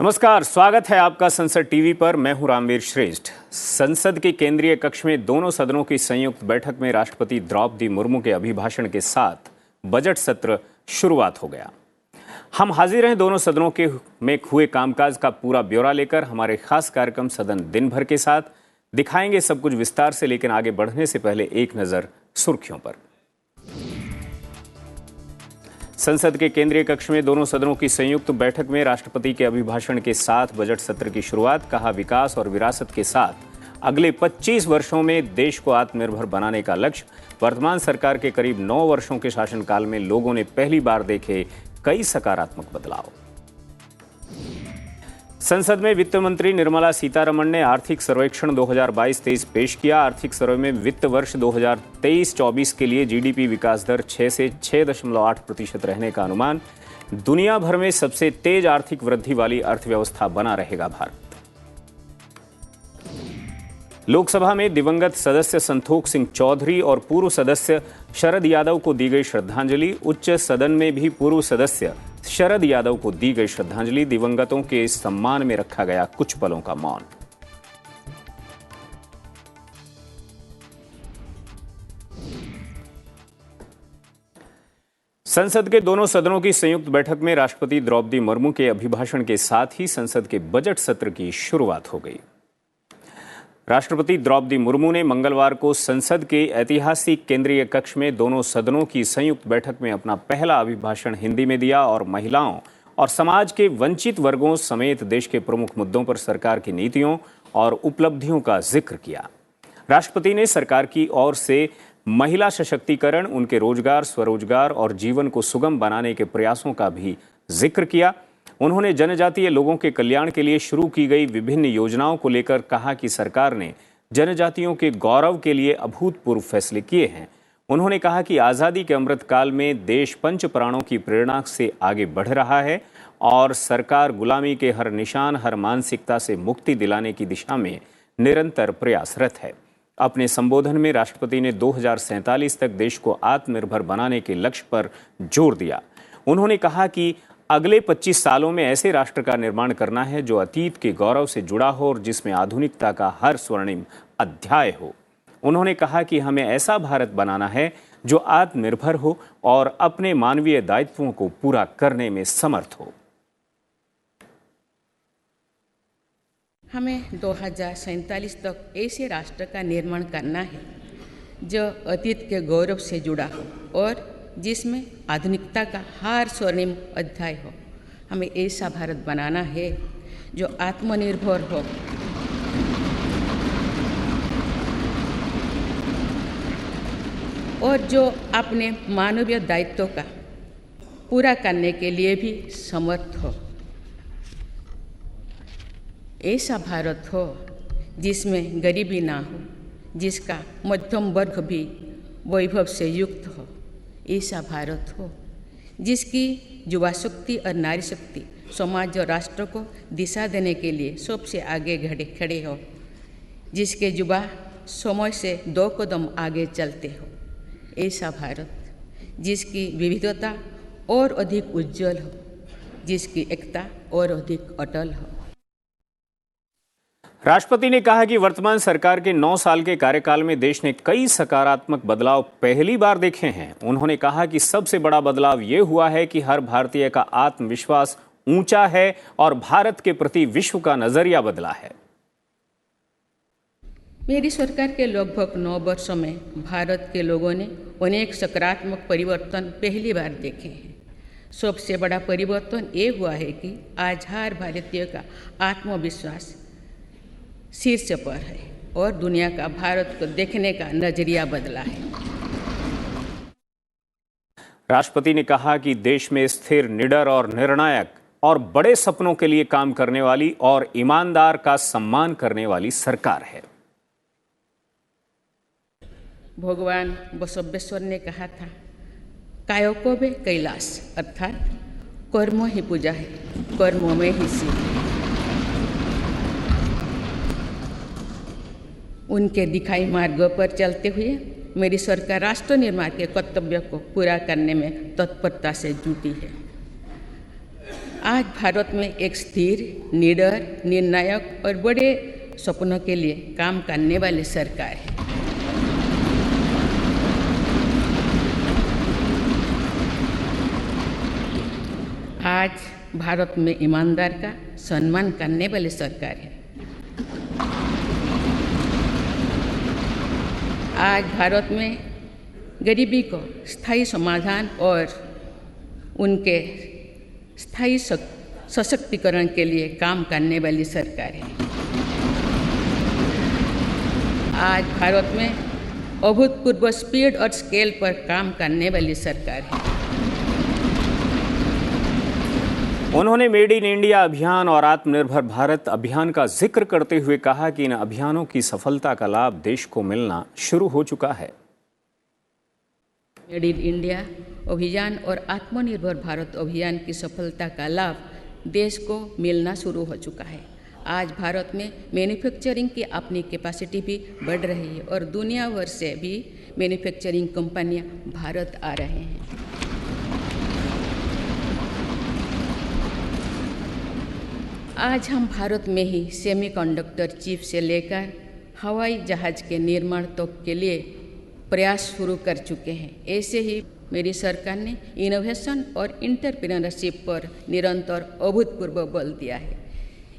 नमस्कार, स्वागत है आपका संसद टीवी पर। मैं हूं रामवीर श्रेष्ठ। संसद के केंद्रीय कक्ष में दोनों सदनों की संयुक्त बैठक में राष्ट्रपति द्रौपदी मुर्मू के अभिभाषण के साथ बजट सत्र शुरुआत हो गया। हम हाजिर हैं दोनों सदनों के में हुए कामकाज का पूरा ब्यौरा लेकर। हमारे खास कार्यक्रम सदन दिन भर के साथ दिखाएंगे सब कुछ विस्तार से, लेकिन आगे बढ़ने से पहले एक नजर सुर्खियों पर। संसद के केंद्रीय कक्ष में दोनों सदनों की संयुक्त बैठक में राष्ट्रपति के अभिभाषण के साथ बजट सत्र की शुरुआत। कहा, विकास और विरासत के साथ अगले 25 वर्षों में देश को आत्मनिर्भर बनाने का लक्ष्य। वर्तमान सरकार के करीब 9 वर्षों के शासनकाल में लोगों ने पहली बार देखे कई सकारात्मक बदलाव। संसद में वित्त मंत्री निर्मला सीतारमण ने आर्थिक सर्वेक्षण 2022-23 पेश किया। आर्थिक सर्वे में वित्त वर्ष 2023-24 के लिए जीडीपी विकास दर 6 से 6.8% रहने का अनुमान। दुनिया भर में सबसे तेज आर्थिक वृद्धि वाली अर्थव्यवस्था बना रहेगा भारत। लोकसभा में दिवंगत सदस्य संतोख सिंह चौधरी और पूर्व सदस्य शरद यादव को दी गई श्रद्धांजलि। उच्च सदन में भी पूर्व सदस्य शरद यादव को दी गई श्रद्धांजलि। दिवंगतों के सम्मान में रखा गया कुछ पलों का मौन। संसद के दोनों सदनों की संयुक्त बैठक में राष्ट्रपति द्रौपदी मुर्मू के अभिभाषण के साथ ही संसद के बजट सत्र की शुरुआत हो गई। राष्ट्रपति द्रौपदी मुर्मू ने मंगलवार को संसद के ऐतिहासिक केंद्रीय कक्ष में दोनों सदनों की संयुक्त बैठक में अपना पहला अभिभाषण हिंदी में दिया और महिलाओं और समाज के वंचित वर्गों समेत देश के प्रमुख मुद्दों पर सरकार की नीतियों और उपलब्धियों का जिक्र किया। राष्ट्रपति ने सरकार की ओर से महिला सशक्तिकरण, उनके रोजगार, स्वरोजगार और जीवन को सुगम बनाने के प्रयासों का भी जिक्र किया। उन्होंने जनजातीय लोगों के कल्याण के लिए शुरू की गई विभिन्न योजनाओं को लेकर कहा कि सरकार ने जनजातियों के गौरव के लिए अभूतपूर्व फैसले किए हैं। उन्होंने कहा कि आज़ादी के अमृत काल में देश पंच प्राणों की प्रेरणा से आगे बढ़ रहा है और सरकार गुलामी के हर निशान, हर मानसिकता से मुक्ति दिलाने की दिशा में निरंतर प्रयासरत है। अपने संबोधन में राष्ट्रपति ने 2047 तक देश को आत्मनिर्भर बनाने के लक्ष्य पर जोर दिया। उन्होंने कहा कि अगले 25 सालों में ऐसे राष्ट्र का निर्माण करना है जो अतीत के गौरव से जुड़ा हो और जिसमें आधुनिकता का हर स्वर्णिम अध्याय हो। उन्होंने कहा कि हमें ऐसा भारत बनाना है जो आत्मनिर्भर हो और अपने मानवीय दायित्वों को पूरा करने में समर्थ हो। हमें 2047 तक ऐसे राष्ट्र का निर्माण करना है जो अतीत के गौरव से जुड़ा हो और जिसमें आधुनिकता का हर स्वर्णिम अध्याय हो। हमें ऐसा भारत बनाना है जो आत्मनिर्भर हो और जो अपने मानवीय दायित्वों का पूरा करने के लिए भी समर्थ हो। ऐसा भारत हो जिसमें गरीबी ना हो, जिसका मध्यम वर्ग भी वैभव से युक्त हो। ऐसा भारत हो जिसकी युवा शक्ति और नारी शक्ति समाज और राष्ट्र को दिशा देने के लिए सबसे आगे खड़े हो, जिसके युवा समय से 2 कदम आगे चलते हो। ऐसा भारत जिसकी विविधता और अधिक उज्जवल हो, जिसकी एकता और अधिक अटल हो। राष्ट्रपति ने कहा कि वर्तमान सरकार के 9 साल के कार्यकाल में देश ने कई सकारात्मक बदलाव पहली बार देखे हैं। उन्होंने कहा कि सबसे बड़ा बदलाव ये हुआ है कि हर भारतीय का आत्मविश्वास ऊंचा है और भारत के प्रति विश्व का नजरिया बदला है। मेरी सरकार के लगभग 9 वर्षों में भारत के लोगों ने अनेक सकारात्मक परिवर्तन पहली बार देखे हैं। सबसे बड़ा परिवर्तन ये हुआ है कि आज हर भारतीय का आत्मविश्वास शीर्ष पर है और दुनिया का भारत को देखने का नजरिया बदला है। राष्ट्रपति ने कहा कि देश में स्थिर, निडर और निर्णायक और बड़े सपनों के लिए काम करने वाली और ईमानदार का सम्मान करने वाली सरकार है। भगवान बसवेश्वर ने कहा था, कायोकोबे कैलाश, अर्थात कर्म ही पूजा है, कर्म में ही शिव। उनके दिखाई मार्ग पर चलते हुए मेरी सरकार राष्ट्र निर्माण के कर्तव्य को पूरा करने में तत्परता से जुटी है। आज भारत में एक स्थिर, निडर, निर्णायक और बड़े सपनों के लिए काम करने वाली सरकार है। आज भारत में ईमानदार का सम्मान करने वाली सरकार है। आज भारत में गरीबी को स्थायी समाधान और उनके स्थायी सशक्तिकरण के लिए काम करने वाली सरकार है। आज भारत में अभूतपूर्व स्पीड और स्केल पर काम करने वाली सरकार है। उन्होंने मेड इन इंडिया अभियान और आत्मनिर्भर भारत अभियान का जिक्र करते हुए कहा कि इन अभियानों की सफलता का लाभ देश को मिलना शुरू हो चुका है। मेड इन इंडिया अभियान और आत्मनिर्भर भारत अभियान की सफलता का लाभ देश को मिलना शुरू हो चुका है। आज भारत में मैन्युफैक्चरिंग की अपनी कैपेसिटी भी बढ़ रही है और दुनिया भर से भी मैन्युफैक्चरिंग कंपनियां भारत आ रहे हैं। आज हम भारत में ही सेमीकंडक्टर चिप से लेकर हवाई जहाज के निर्माण तक के लिए प्रयास शुरू कर चुके हैं। ऐसे ही मेरी सरकार ने इनोवेशन और एंटरप्रेन्योरशिप पर निरंतर अभूतपूर्व बल दिया है।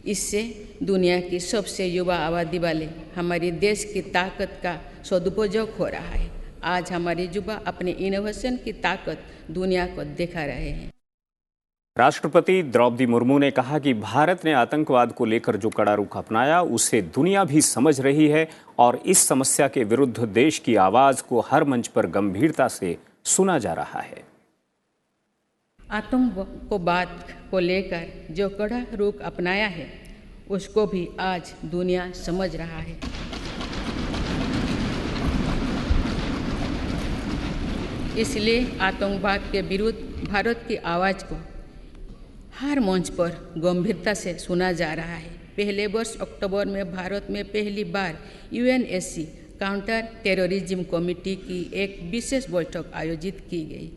इससे दुनिया की सबसे युवा आबादी वाले हमारे देश की ताकत का सदुपयोग हो रहा है। आज हमारे युवा अपने इनोवेशन की ताकत दुनिया को दिखा रहे हैं। राष्ट्रपति द्रौपदी मुर्मू ने कहा कि भारत ने आतंकवाद को लेकर जो कड़ा रुख अपनाया उसे दुनिया भी समझ रही है और इस समस्या के विरुद्ध देश की आवाज को हर मंच पर गंभीरता से सुना जा रहा है। आतंकवाद को लेकर जो कड़ा रुख अपनाया है उसको भी आज दुनिया समझ रहा है। इसलिए आतंकवाद के विरुद्ध भारत की आवाज़ को हर मंच पर गंभीरता से सुना जा रहा है। पहले वर्ष अक्टूबर में भारत में पहली बार यूएनएससी काउंटर टेररिज्म कमेटी की एक विशेष बैठक आयोजित की गई।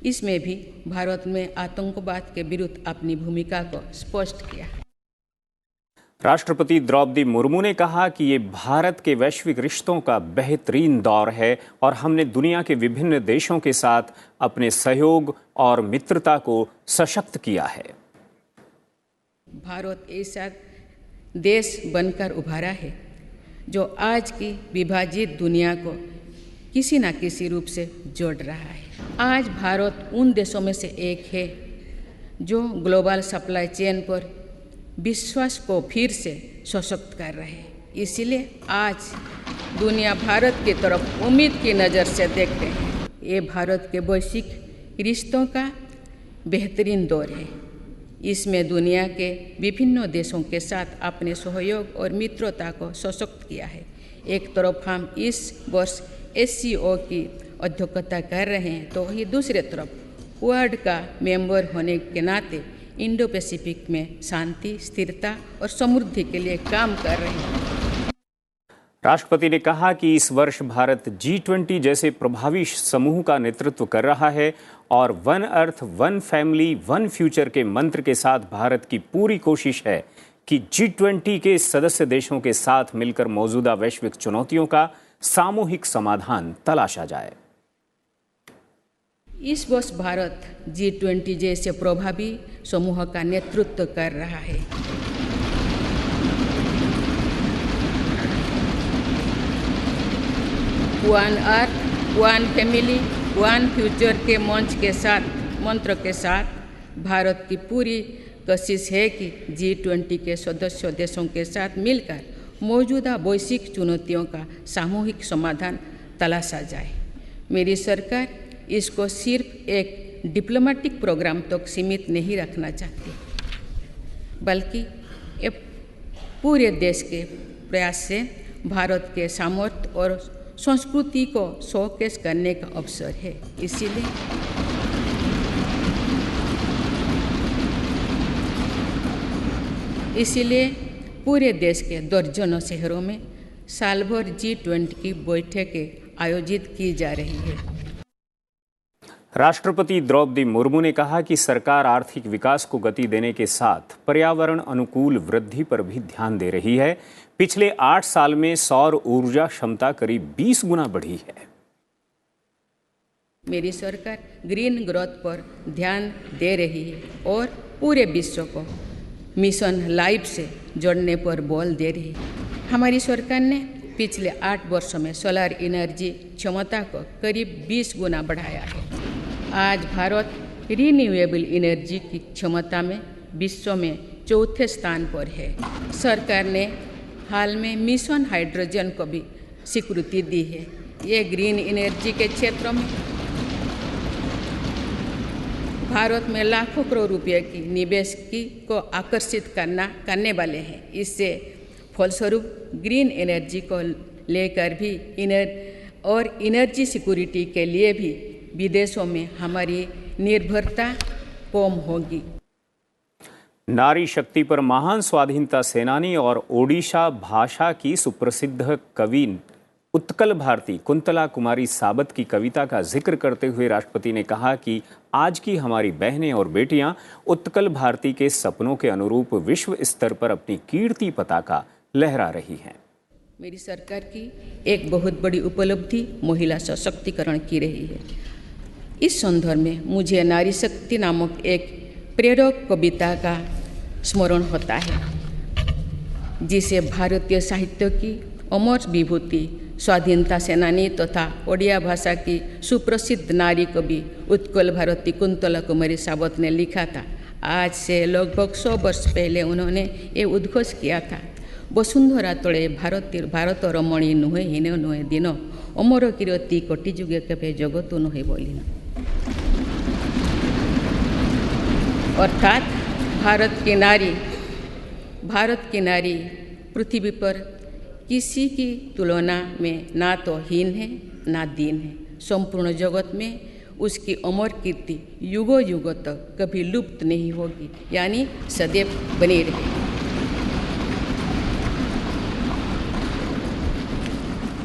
इसमें भी भारत में आतंकवाद के विरुद्ध अपनी भूमिका को स्पष्ट किया। राष्ट्रपति द्रौपदी मुर्मू ने कहा कि ये भारत के वैश्विक रिश्तों का बेहतरीन दौर है और हमने दुनिया के विभिन्न देशों के साथ अपने सहयोग और मित्रता को सशक्त किया है। भारत ऐसा देश बनकर उभरा है जो आज की विभाजित दुनिया को किसी न किसी रूप से जोड़ रहा है। आज भारत उन देशों में से एक है जो ग्लोबल सप्लाई चेन पर विश्वास को फिर से सशक्त कर रहे हैं। इसलिए आज दुनिया भारत की तरफ उम्मीद की नज़र से देखते हैं। ये भारत के वैश्विक रिश्तों का बेहतरीन दौर है। इसमें दुनिया के विभिन्न देशों के साथ अपने सहयोग और मित्रता को सशक्त किया है। एक तरफ हम इस वर्ष SCO की अध्यक्षता कर रहे हैं तो ही दूसरी तरफ क्वाड का मेंबर होने के नाते इंडो पैसिफिक में शांति, स्थिरता और समृद्धि के लिए काम कर रहे हैं। राष्ट्रपति ने कहा कि इस वर्ष भारत G20 जैसे प्रभावी समूह का नेतृत्व कर रहा है और one earth, one family, one future के मंत्र के साथ भारत की पूरी कोशिश है कि G20 के सदस्य देशों के साथ मिलकर मौजूदा वैश्विक चुनौतियों का सामूहिक समाधान तलाशा जाए। इस वर्ष भारत G20 जैसे प्रभावी समूह का नेतृत्व कर रहा है। One earth, one family, one future के मंत्र के साथ भारत की पूरी कोशिश है कि G20 के सदस्य देशों के साथ मिलकर मौजूदा वैश्विक चुनौतियों का सामूहिक समाधान तलाशा जाए। मेरी सरकार इसको सिर्फ एक डिप्लोमेटिक प्रोग्राम तक सीमित नहीं रखना चाहती, बल्कि ये पूरे देश के प्रयास से भारत के सामर्थ्य और संस्कृति को शोकेस करने का अवसर है। इसीलिए पूरे देश के दर्जनों शहरों में साल भर G20 की बैठकें आयोजित की जा रही है। राष्ट्रपति द्रौपदी मुर्मू ने कहा कि सरकार आर्थिक विकास को गति देने के साथ पर्यावरण अनुकूल वृद्धि पर भी ध्यान दे रही है। पिछले 8 साल में सौर ऊर्जा क्षमता करीब 20 गुना बढ़ी है। मेरी सरकार ग्रीन ग्रोथ पर ध्यान दे रही है और पूरे विश्व को मिशन लाइफ से जोड़ने पर बल दे रही है। हमारी सरकार ने पिछले 8 वर्षों में सोलर एनर्जी क्षमता को करीब 20 गुना बढ़ाया है। आज भारत रिन्यूएबल एनर्जी की क्षमता में विश्व में 4थे स्थान पर है। सरकार ने हाल में मिशन हाइड्रोजन को भी स्वीकृति दी है। ये ग्रीन एनर्जी के क्षेत्र में भारत में लाखों करोड़ रुपए की निवेश को आकर्षित करने वाले हैं। इससे फलस्वरूप ग्रीन एनर्जी को लेकर भी एनर्जी सिक्योरिटी के लिए भी विदेशों में हमारी निर्भरता कम होगी। नारी शक्ति पर महान स्वाधीनता सेनानी और ओडिशा भाषा की सुप्रसिद्ध कवि उत्कल भारती कुंतला कुमारी साबत की कविता का जिक्र करते हुए राष्ट्रपति ने कहा कि आज की हमारी बहनें और बेटियां उत्कल भारती के सपनों के अनुरूप विश्व स्तर पर अपनी कीर्ति पताका लहरा रही हैं। मेरी सरकार की एक बहुत बड़ी उपलब्धि महिला सशक्तिकरण की रही है। इस संदर्भ में मुझे नारी शक्ति नामक एक प्रेरक कविता का स्मरण होता है, जिसे भारतीय साहित्य की अमर विभूति स्वाधीनता सेनानी तथा ओडिया भाषा की सुप्रसिद्ध नारी कवि उत्कल भारती कुंतला कुमारी साबत ने लिखा था। आज से लगभग 100 वर्ष पहले उन्होंने ये उद्घोष किया था, वसुंधरा तले भारत रमणी नुहे हीन नुहे दिन अमर कीर्ति कोटि जुगे केबे जगत नुहे बोलिना। अर्थात भारत की नारी पृथ्वी पर किसी की तुलना में ना तो हीन है ना दीन है। संपूर्ण जगत में उसकी अमर कीर्ति युगों युगों तक कभी लुप्त नहीं होगी, यानी सदैव बनी रहेगी।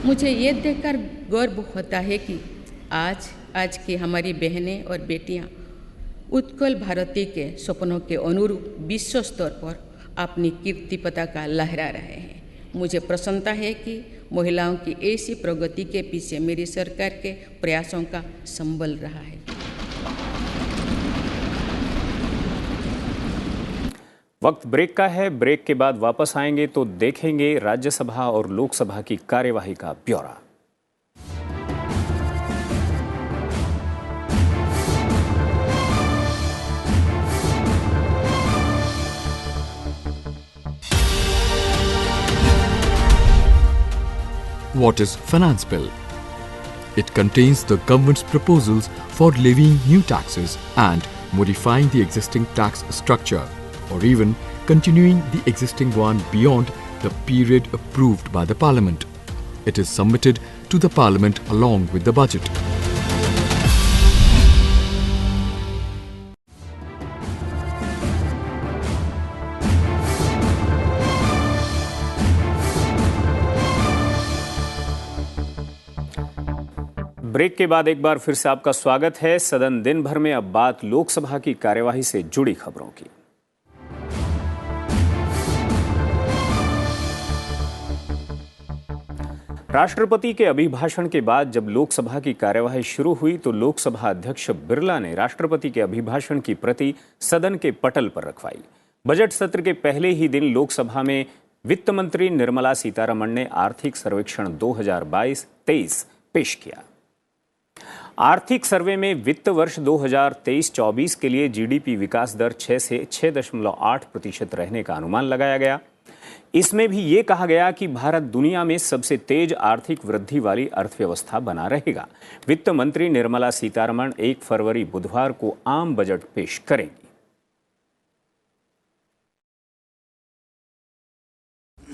मुझे ये देखकर गर्व होता है कि आज की हमारी बहनें और बेटियां उत्कल भारती के सपनों के अनुरूप विश्व स्तर पर अपनी कीर्ति पताका लहरा रहे हैं। मुझे प्रसन्नता है कि महिलाओं की ऐसी प्रगति के पीछे मेरी सरकार के प्रयासों का संबल रहा है। वक्त ब्रेक का है। ब्रेक के बाद वापस आएंगे तो देखेंगे राज्यसभा और लोकसभा की कार्यवाही का ब्यौरा। What is Finance Bill? It contains the government's proposals for levying new taxes and modifying the existing tax structure, or even continuing the existing one beyond the period approved by the Parliament. It is submitted to the Parliament along with the budget. Break के बाद एक बार फिर से आपका स्वागत है। सदन दिन भर में अब बात लोकसभा की कार्यवाही से जुड़ी खबरों की। राष्ट्रपति के अभिभाषण के बाद जब लोकसभा की कार्यवाही शुरू हुई तो लोकसभा अध्यक्ष बिरला ने राष्ट्रपति के अभिभाषण की प्रति सदन के पटल पर रखवाई। बजट सत्र के पहले ही दिन लोकसभा में वित्त मंत्री निर्मला सीतारमण ने आर्थिक सर्वेक्षण 2022-23 पेश किया। आर्थिक सर्वे में वित्त वर्ष 2023-24 के लिए जीडीपी विकास दर 6 से 6.8% रहने का अनुमान लगाया गया। इसमें भी ये कहा गया कि भारत दुनिया में सबसे तेज आर्थिक वृद्धि वाली अर्थव्यवस्था बना रहेगा। वित्त मंत्री निर्मला सीतारमण 1 फरवरी बुधवार को आम बजट पेश करेंगी।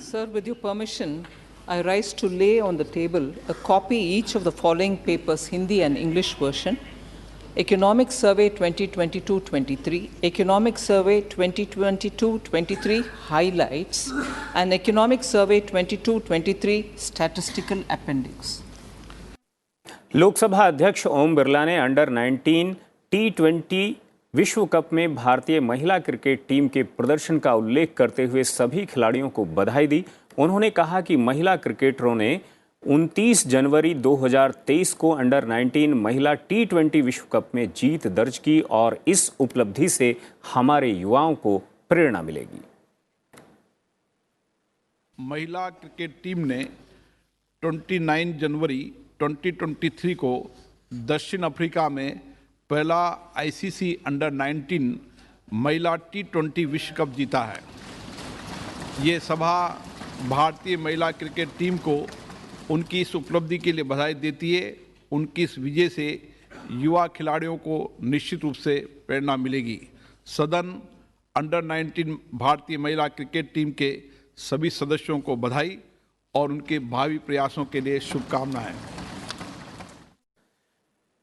Sir, with your permission, I rise to lay on the table a copy each of the following papers, Hindi and English version: Economic Survey 2022-23, Economic Survey 2022-23 Highlights, and Economic Survey 22-23 Statistical Appendix. Lok Sabha अध्यक्ष ओम बिरला ने under 19 T20 विश्व cup में भारतीय महिला cricket team के प्रदर्शन का उल्लेख करते हुए सभी खिलाड़ियों को बधाई दी। उन्होंने कहा कि महिला क्रिकेटरों ने 29 जनवरी 2023 को अंडर 19 महिला T20 विश्व कप में जीत दर्ज की और इस उपलब्धि से हमारे युवाओं को प्रेरणा मिलेगी। महिला क्रिकेट टीम ने 29 जनवरी 2023 को दक्षिण अफ्रीका में पहला आईसीसी अंडर 19 महिला T20 विश्व कप जीता है। ये सभा भारतीय महिला क्रिकेट टीम को उनकी इस उपलब्धि के लिए बधाई देती है। उनकी इस विजय से युवा खिलाड़ियों को निश्चित रूप से प्रेरणा मिलेगी। सदन अंडर 19 भारतीय महिला क्रिकेट टीम के सभी सदस्यों को बधाई और उनके भावी प्रयासों के लिए शुभकामनाएं।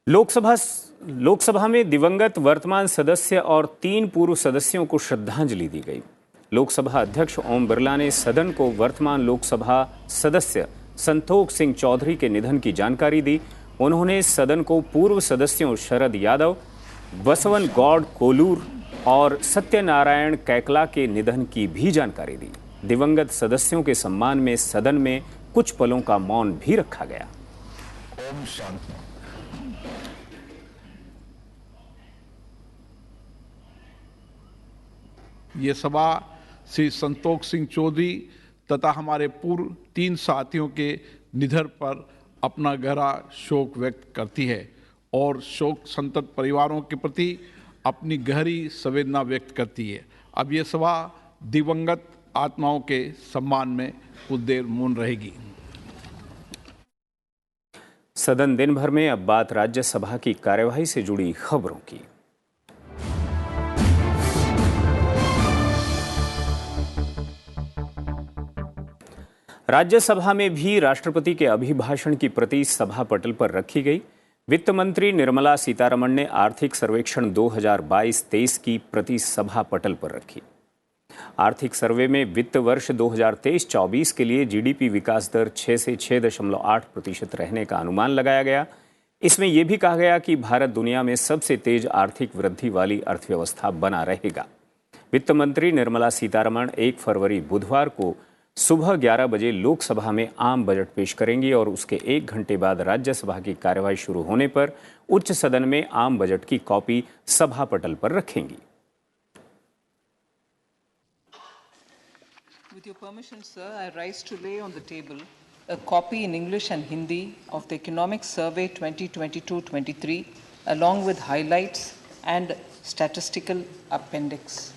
लोकसभा में दिवंगत वर्तमान सदस्य और 3 पूर्व सदस्यों को श्रद्धांजलि दी गई। लोकसभा अध्यक्ष ओम बिरला ने सदन को वर्तमान लोकसभा सदस्य संतोख सिंह चौधरी के निधन की जानकारी दी। उन्होंने सदन को पूर्व सदस्यों शरद यादव, बसवन गौड़ कोलूर और सत्यनारायण कैकला के निधन की भी जानकारी दी। दिवंगत सदस्यों के सम्मान में सदन में कुछ पलों का मौन भी रखा गया। ओम शांति। ये सभा श्री संतोख सिंह चौधरी तथा हमारे पूर्व 3 साथियों के निधन पर अपना गहरा शोक व्यक्त करती है और शोक संतप्त परिवारों के प्रति अपनी गहरी संवेदना व्यक्त करती है। अब ये सभा दिवंगत आत्माओं के सम्मान में कुछ देर मौन रहेगी। सदन दिन भर में अब बात राज्यसभा की कार्यवाही से जुड़ी खबरों की। राज्यसभा में भी राष्ट्रपति के अभिभाषण की प्रति सभा पटल पर रखी गई। वित्त मंत्री निर्मला सीतारमण ने आर्थिक सर्वेक्षण 2022-23 की प्रति सभा पटल पर रखी। आर्थिक सर्वे में वित्त वर्ष 2023-24 के लिए जीडीपी विकास दर 6 से 6.8% रहने का अनुमान लगाया गया। इसमें यह भी कहा गया कि भारत दुनिया में सबसे तेज आर्थिक वृद्धि वाली अर्थव्यवस्था बना रहेगा। वित्त मंत्री निर्मला सीतारमण 1 फरवरी बुधवार को सुबह 11 बजे लोकसभा में आम बजट पेश करेंगी और उसके 1 घंटे बाद राज्यसभा की कार्यवाही शुरू होने पर उच्च सदन में आम बजट की कॉपी सभा पटल पर रखेंगी। With your permission, sir, I rise to lay on the table a copy in English and Hindi of the Economic Survey 2022-23, along with highlights and statistical appendix.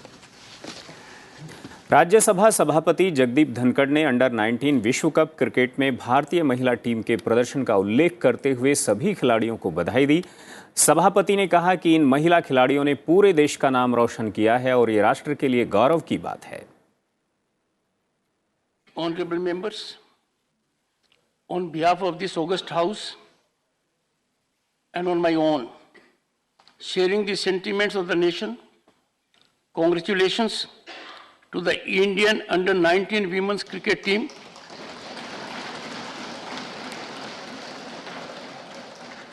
Rajya Sabha सभापति जगदीप धनखड़ ने अंडर 19 विश्व कप क्रिकेट में भारतीय महिला टीम के प्रदर्शन का उल्लेख करते हुए सभी खिलाड़ियों को बधाई दी। सभापति ने कहा कि इन महिला खिलाड़ियों ने पूरे देश का नाम रोशन किया है और ये राष्ट्र के लिए गौरव की बात है। Honorable members, on behalf of this august house and on my own, sharing the sentiments of the nation, congratulations to the Indian under 19 women's cricket team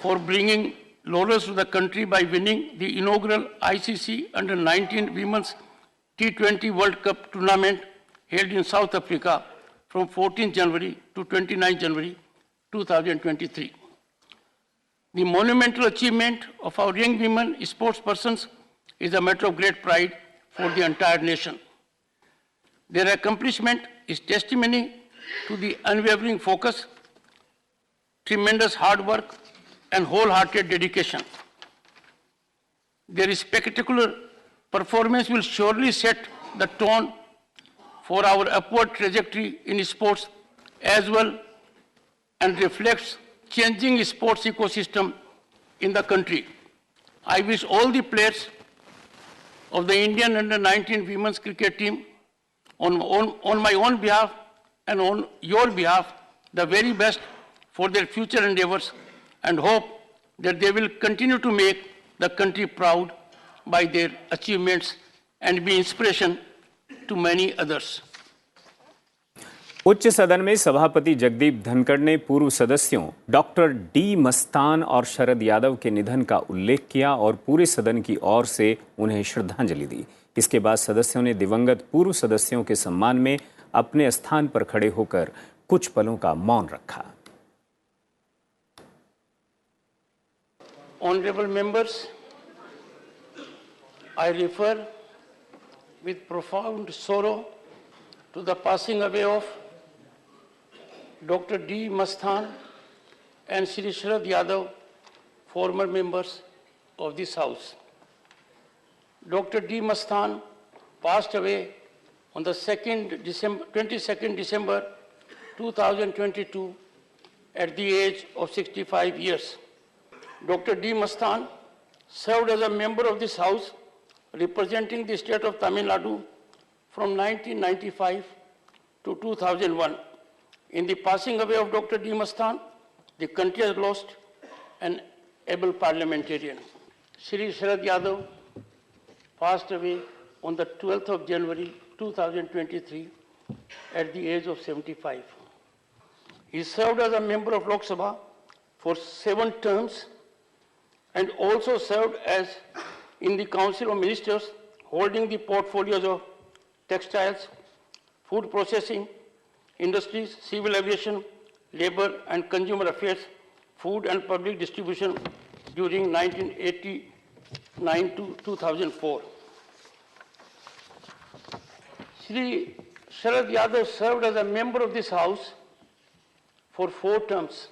for bringing laurels to the country by winning the inaugural ICC under 19 women's T20 World Cup tournament held in South Africa from 14 January to 29 January 2023. The monumental achievement of our young women sportspersons is a matter of great pride for the entire nation. Their accomplishment is testimony to the unwavering focus, tremendous hard work, and wholehearted dedication. Their spectacular performance will surely set the tone for our upward trajectory in sports as well and reflects changing sports ecosystem in the country. I wish all the players of the Indian under 19 women's cricket team on my own behalf and on your behalf the very best for their future endeavors and hope that they will continue to make the country proud by their achievements and be inspiration to many others. उच्च सदन में सभापति जगदीप धनखड़ ने पूर्व सदस्यों doctor D Mastan और शरद यादव के निधन का उल्लेख किया और पूरे सदन की ओर से उन्हें श्रद्धांजलि दी। इसके बाद सदस्यों ने दिवंगत पूर्व सदस्यों के सम्मान में अपने स्थान पर खड़े होकर कुछ पलों का मौन रखा। Honorable members, I refer with profound sorrow to the passing away of Dr. D. Masthan and Shri Sharad Yadav, former members of this House. Dr. D. Masthan passed away on the 22nd December 2022 at the age of 65 years. Dr. D. Masthan served as a member of this House representing the state of Tamil Nadu from 1995 to 2001. In the passing away of Dr. D. Masthan, the country has lost an able parliamentarian. Shri Sharad Yadav passed away on the 12th of January 2023 at the age of 75. He served as a member of Lok Sabha for 7 terms and also served as in the Council of Ministers holding the portfolios of textiles, food processing, industries, civil aviation, labor and consumer affairs, food and public distribution during 1989 to 2004. Shri Sharad Yadav served as a member of this House for 4 terms.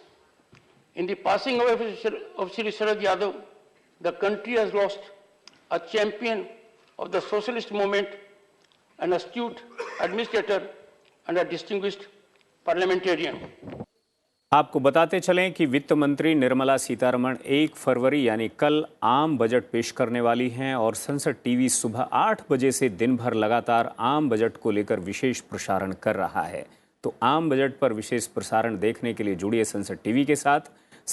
In the passing away of Shri Sharad Yadav, the country has lost a champion of the socialist movement, an astute administrator and a distinguished parliamentarian. आपको बताते चलें कि वित्त मंत्री निर्मला सीतारमण 1 फरवरी यानी कल आम budget पेश करने वाली हैं और संसद टीवी सुबह 8 बजे से दिन भर लगातार आम बजट को लेकर विशेष प्रसारण कर रहा है। तो आम बजट पर विशेष प्रसारण देखने के लिए जुड़िए संसद टीवी के साथ।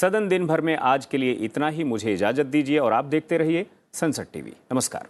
सदन दिन भर में आज के लिए इतना ही। मुझे इजाजत दीजिए और आप देखते रहिए संसद टीवी। नमस्कार।